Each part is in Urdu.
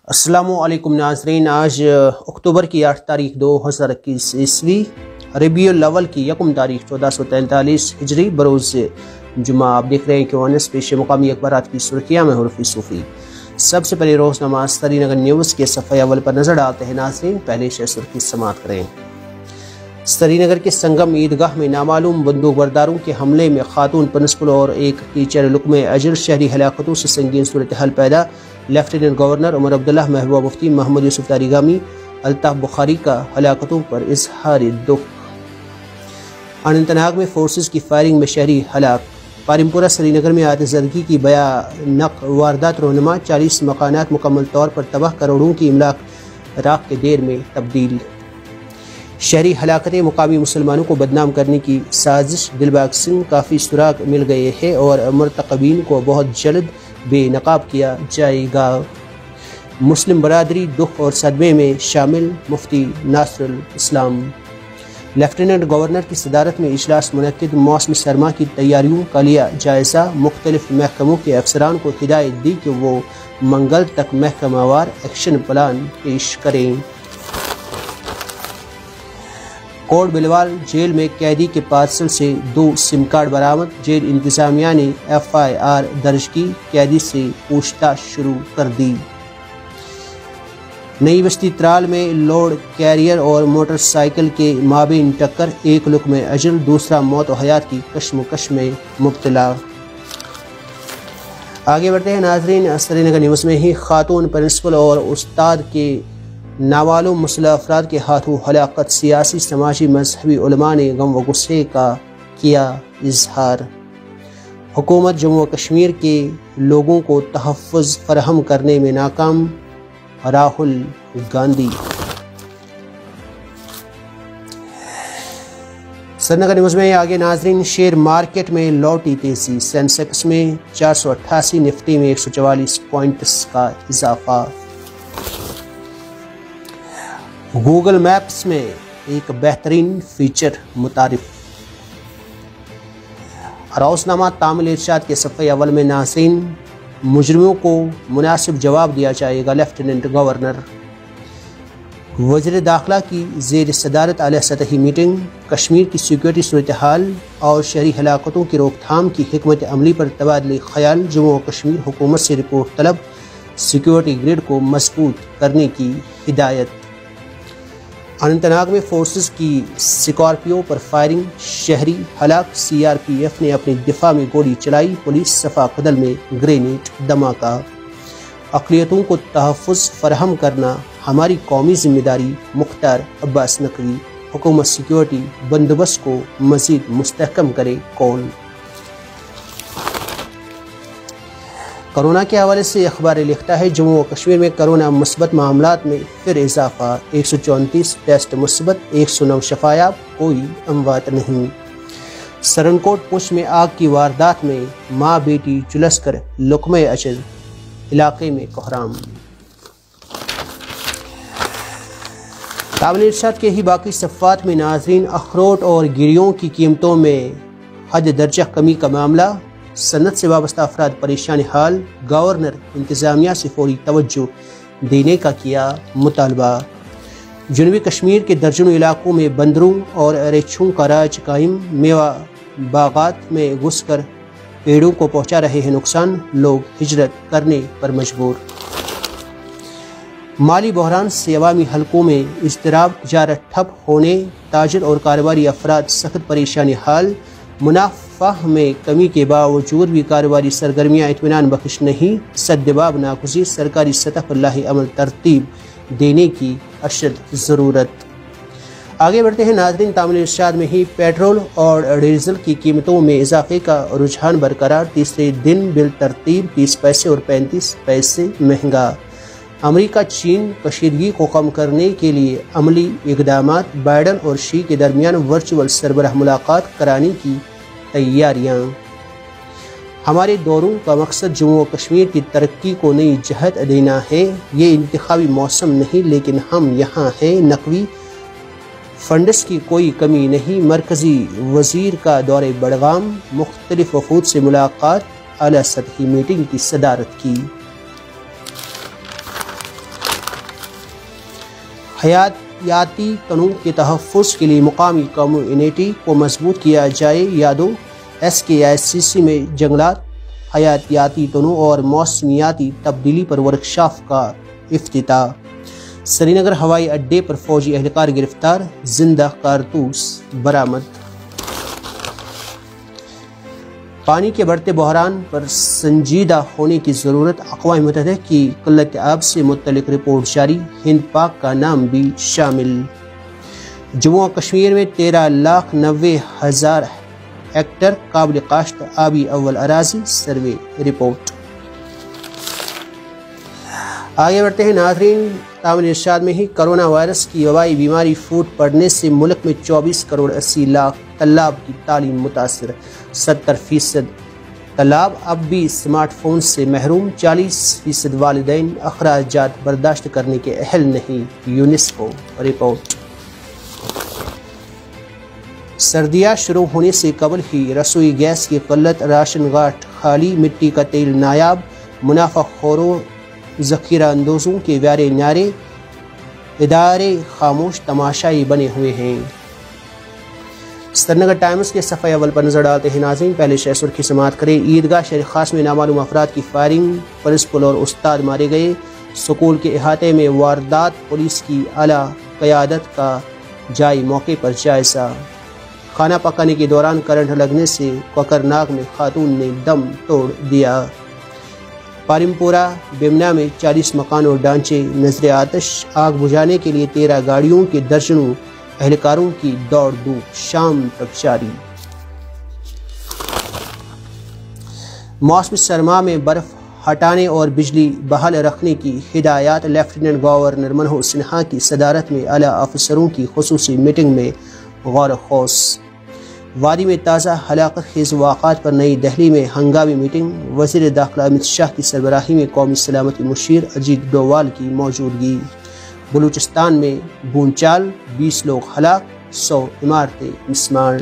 السلام علیکم ناظرین، آج اکتوبر کی 8 تاریخ 2021 عیسوی، ربیع الاول کی 1 تاریخ 1443 ہجری، بروز جمعہ۔ آپ دیکھ رہے ہیں کہ ونس پیش مقامی اخبارات کی سرخیاں میں حروف صوفی۔ سب سے پہلے روزنامہ سری نگر نیوز کے صفحہ اول پر نظر ڈالتے ہیں ناظرین، پہلے سے سرخی سماعت کریں۔ سری نگر کے سنگم عیدگاہ میں نامعلوم بندوق برداروں کے حملے میں خاتون پرنسپل اور ایک ٹیچر لقمہ اجر، شہری ہلاکتوں سے سنگین صورتحال پیدا۔ لیفٹیننٹ گورنر عمر عبداللہ، محبوبہ مفتی محمد یوسف تاریگامی، الطاف بخاری کا ہلاکتوں پر اظہار دکھ۔ اننت ناگ میں فورسز کی فائرنگ میں شہری ہلاک۔ پارمپورہ سری نگر میں آتش زدگی کی بھیانک واردات رونما، 40 مکانات مکمل طور پر تباہ، کروڑوں کی املاک راکھ کے ڈھیر میں تبدیل۔ شہری ہلاکتیں، مقامی مسلمانوں کو بدنام کرنے کی سازش۔ دلباغ سنگھ، کافی سراغ مل گئے ہیں اور مرتکبین کو بہت جلد بے نقاب کیا جائے گا۔ مسلم برادری دکھ اور صدمے میں شامل، مفتی ناصر الاسلام۔ لیفٹیننٹ گورنر کی صدارت میں اجلاس منعقد، موسم سرما کی تیاریوں کا لیا جائزہ۔ مختلف محکموں کے افسران کو ہدایت دی کہ وہ منگل تک محکمہ وار ایکشن پلان پیش کریں۔ کوٹ بلوال جیل میں قیدی کے پارسل سے 2 سم کارڈ برآمد۔ جیل انتظامیہ نے FIR درج کی، قیدی سے پوچھ تاچھ شروع کر دی۔ نئی بستی ترال میں لوڈ کیریئر اور موٹر سائیکل کے مابین ٹکر، ایک لقمہ اجر، دوسرا موت و حیات کی کشمکش میں مبتلا۔ آگے بڑھتے ہیں ناظرین، سری نگر نیوز میں ہی خاتون پرنسپل اور استاد کے نامعلوم مسلح افراد کے ہاتھوں ہلاکت، سیاسی سماجی مذہبی علماء نے غم و غصے کا کیا اظہار۔ حکومت جموں و کشمیر کے لوگوں کو تحفظ فراہم کرنے میں ناکام، راہل گاندھی۔ سری نگر نیوز میں آگے ناظرین، شیئر مارکیٹ میں لوٹی تیزی، سینسیکس میں 488، نفٹی میں 144 پوائنٹس کا اضافہ۔ گوگل میپس میں ایک بہترین فیچر متعارف۔ روزنامہ تامل ارشاد کے صفحہ اول میں ناظرین، مجرموں کو مناسب جواب دیا جائے گا، لیفٹیننٹ گورنر۔ وزیر داخلہ کی زیر صدارت اعلیٰ سطحی میٹنگ، کشمیر کی سیکورٹی صورتحال اور شہری ہلاکتوں کی روک تھام کی حکمت عملی پر تبادلہ خیال۔ جموں و کشمیر حکومت سے رپورٹ طلب، سیکورٹی گرڈ کو مضبوط کرنے کی ہدایت۔ اننت ناگ میں فورسز کی سکارپیو پر فائرنگ، شہری ہلاک، CRPF نے اپنی دفاع میں گولی چلائی، پولیس صفا قدل میں گرینیڈ دھماکہ۔ اقلیتوں کو تحفظ فراہم کرنا ہماری قومی ذمہ داری، مختار عباس نقوی۔ حکومت سیکورٹی بندوبست کو مزید مستحکم کرے، کال۔ کرونا کے حوالے سے اخبار لکھتا ہے، جموں و کشمیر میں کرونا مثبت معاملات میں پھر اضافہ، 134 ٹیسٹ مثبت، 109 شفایاب، کوئی اموات نہیں۔ سرنکوٹ پنچ میں آگ کی واردات میں ماں بیٹی جھلس کر لقمہ اجر، علاقے میں کوہرام۔ تامل ارشاد کے ہی باقی صفحات میں ناظرین، اخروٹ اور گریوں کی قیمتوں میں حد درجہ کمی کا معاملہ، صنعت سے وابستہ افراد پریشان حال، گورنر انتظامیہ سے فوری توجہ دینے کا کیا مطالبہ۔ جنوبی کشمیر کے درجنوں علاقوں میں بندروں اور ریچھوں کا راج قائم، میوہ باغات میں گھس کر پیڑوں کو پہنچا رہے ہیں نقصان، لوگ ہجرت کرنے پر مجبور۔ مالی بحران سے عوامی حلقوں میں اضطراب، تجارت ٹھپ ہونے، تاجر اور کاروباری افراد سخت پریشانی حال، منافع میں کمی کے باوجود بھی کاروباری سرگرمیاں اطمینان بخش نہیں، سدباب ناگزیر، سرکاری سطح پر لاہے عمل ترتیب دینے کی اشد ضرورت۔ آگے بڑھتے ہیں ناظرین، تامل ارشاد میں ہی پیٹرول اور ڈیزل کی قیمتوں میں اضافے کا رجحان برقرار، تیسرے دن بالترتیب 30 پیسے اور 35 پیسے مہنگا۔ امریکہ چین کشیدگی کو کم کرنے کے لیے عملی اقدامات، بائیڈن اور شی کے درمیان ورچوئل سربراہ ملاقات کرانے کی تیاریاں۔ ہمارے دوروں کا مقصد جموں و کشمیر کی ترقی کو نئی جہت دینا ہے، یہ انتخابی موسم نہیں لیکن ہم یہاں ہیں، نقوی۔ فنڈز کی کوئی کمی نہیں، مرکزی وزیر کا دورہ بڈگام، مختلف وفود سے ملاقات، اعلیٰ سطحی میٹنگ کی صدارت کی۔ حیاتیاتی تنوع کے تحفظ کے لیے مقامی کمیونٹی کو مضبوط کیا جائے۔ یادو SKICC میں جنگلات، حیاتیاتی تنوع اور موسمیاتی تبدیلی پر ورکشاپ کا افتتاح۔ سری نگر ہوائی اڈے پر فوجی اہلکار گرفتار، زندہ کارتوس برآمد۔ پانی کے بڑھتے بحران پر سنجیدہ ہونے کی ضرورت، اقوام متحدہ کی قلت آب سے متعلق رپورٹ جاری، ہند پاک کا نام بھی شامل۔ جموں و کشمیر میں 13,90,000 ہیکٹر قابل کاشت آبی اول اراضی، سروے رپورٹ۔ آگے بڑھتے ہیں ناظرین، تامل ارشاد میں ہی کرونا وائرس کی وبائی بیماری پھوٹ پڑنے سے ملک میں 24 کروڑ 80 لاکھ طلاب کی تعلیم متاثر، 70% طلاب اب بھی اسمارٹ فون سے محروم، 40% والدین اخراجات برداشت کرنے کے اہل نہیں، یونیسکو رپورٹ۔ سردیاں شروع ہونے سے قبل ہی رسوئی گیس کی قلت، راشن گاٹ خالی، مٹی کا تیل نایاب، منافع خوروں ذخیرہ اندوزوں کے ویارے نعرے، ادارے خاموش تماشائی بنے ہوئے ہیں۔ سری نگر ٹائمز کے صفحہ اول پر نظر ڈالتے ہیں ناظرین، پہلے شہ سرخی سماعت کریں۔ عیدگاہ شہر خاص میں نامعلوم افراد کی فائرنگ، پرنسپل اور استاد مارے گئے، سکول کے احاطے میں واردات، پولیس کی اعلیٰ قیادت کا جائی موقع پر جائزہ۔ کھانا پکانے کے دوران کرنٹ لگنے سے کوکرناگ میں خاتون نے دم توڑ دیا۔ پارمپورہ بیمنا میں 40 مکان اور ڈھانچے نظر آتش، آگ بجھانے کے لیے 13 گاڑیوں کے درجنوں اہلکاروں کی دوڑ دھوپ شام تک جاری۔ موسم سرما میں برف ہٹانے اور بجلی بحال رکھنے کی ہدایات، لیفٹیننٹ گورنر منوہر سنہا کی صدارت میں اعلیٰ افسروں کی خصوصی میٹنگ میں غور و خوض۔ وادی میں تازہ ہلاکت خیز واقعات پر نئی دہلی میں ہنگامی میٹنگ، وزیر داخلہ امت شاہ کی سربراہی میں قومی سلامتی مشیر اجیت ڈووال کی موجودگی۔ بلوچستان میں بھونچال، 20 لوگ ہلاک، 100 عمارتیں مسمار۔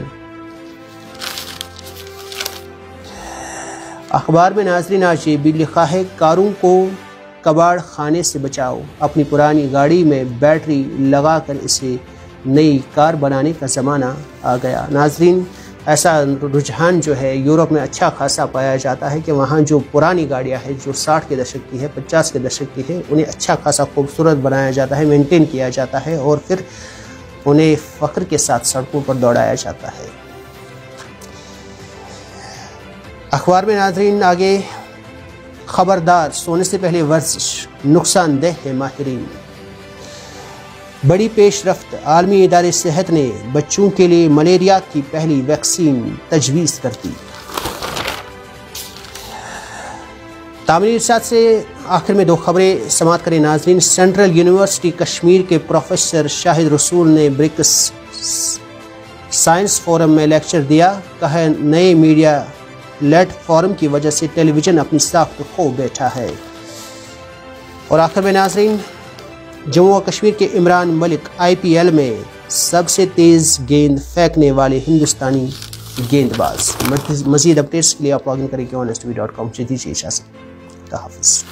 اخبار میں ناظرین آج یہ بھی لکھا ہے، کاروں کو کباڑ خانے سے بچاؤ، اپنی پرانی گاڑی میں بیٹری لگا کر اسے نئی کار بنانے کا زمانہ آ گیا۔ ناظرین، ایسا رجحان جو ہے یورپ میں اچھا خاصا پایا جاتا ہے کہ وہاں جو پرانی گاڑیاں ہیں جو 60 کے دشک کی ہے، 50 کے دشک کی ہے، انہیں اچھا خاصا خوبصورت بنایا جاتا ہے، مینٹین کیا جاتا ہے اور پھر انہیں فخر کے ساتھ سڑکوں پر دوڑایا جاتا ہے۔ اخبار میں ناظرین آگے، خبردار سونے سے پہلے ورزش نقصان دہ ہے، ماہرین۔ بڑی پیش رفت، عالمی ادارے صحت نے بچوں کے لیے ملیریا کی پہلی ویکسین تجویز کر دی۔ تامل ارشاد سے آخر میں 2 خبریں سماعت کریں ناظرین۔ سینٹرل یونیورسٹی کشمیر کے پروفیسر شاہد رسول نے برکس سائنس فورم میں لیکچر دیا، کہا نئے میڈیا لیٹ فورم کی وجہ سے ٹیلی ویژن اپنی ساخت کھو بیٹھا ہے۔ اور آخر میں ناظرین، جموں و کشمیر کے عمران ملک IPL میں سب سے تیز گیند پھینکنے والے ہندوستانی گیند باز۔ مزید اپڈیٹس کے لیے آپ لاگ ان کریں کہ honestv.com سے دیجیے اجازت۔ اللہ حافظ۔